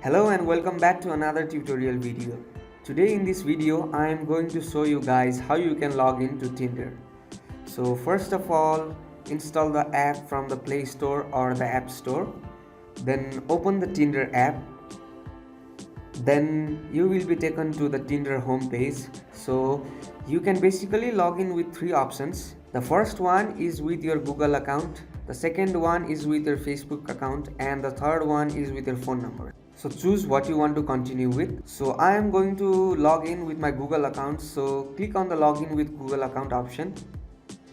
Hello and welcome back to another tutorial video. Today in this video I am going to show you guys how you can log in to Tinder. So first of all, install the app from the Play Store or the App Store. Then open the Tinder app. Then you will be taken to the Tinder homepage. So you can basically log in with three options. The first one is with your Google account, the second one is with your Facebook account, and the third one is with your phone number. So choose what you want to continue with. So I am going to log in with my Google account. So click on the login with Google account option.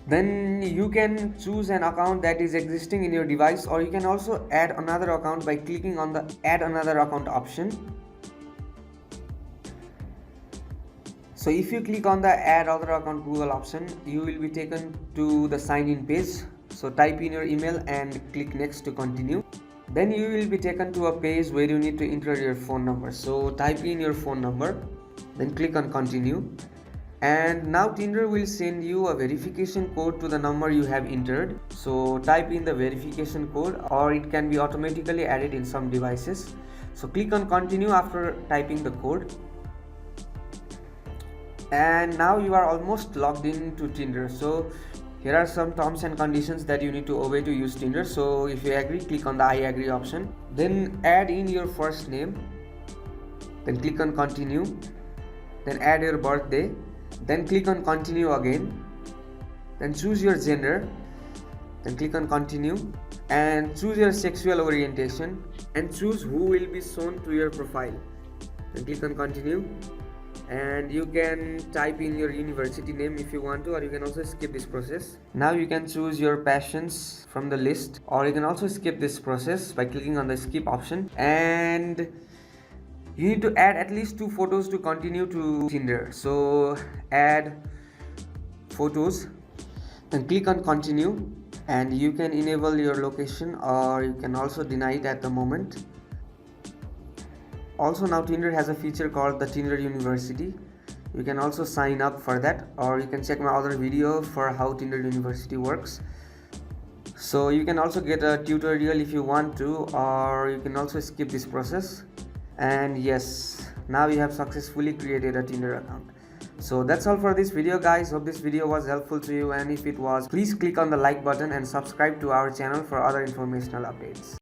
Then you can choose an account that is existing in your device, or you can also add another account by clicking on the add another account option. So if you click on the add other account Google option, you will be taken to the sign in page. So type in your email and click next to continue. Then you will be taken to a page where you need to enter your phone number. So type in your phone number, then click on continue. And now Tinder will send you a verification code to the number you have entered. So type in the verification code, or it can be automatically added in some devices. So click on continue after typing the code. And now you are almost logged in to Tinder. So here are some terms and conditions that you need to obey to use Tinder. So if you agree, click on the I agree option. Then add in your first name. Then click on continue. Then add your birthday. Then click on continue again. Then choose your gender. Then click on continue. And choose your sexual orientation. And choose who will be shown to your profile. Then click on continue. And you can type in your university name if you want to, or you can also skip this process. Now you can choose your passions from the list, or you can also skip this process by clicking on the skip option. And you need to add at least 2 photos to continue to Tinder. So add photos, then click on continue, and you can enable your location, or you can also deny it at the moment. Also, now Tinder has a feature called the Tinder University. You can also sign up for that, or you can check my other video for how Tinder University works. So you can also get a tutorial if you want to, or you can also skip this process. And yes, now you have successfully created a Tinder account. So that's all for this video, guys. Hope this video was helpful to you, and if it was, please click on the like button and subscribe to our channel for other informational updates.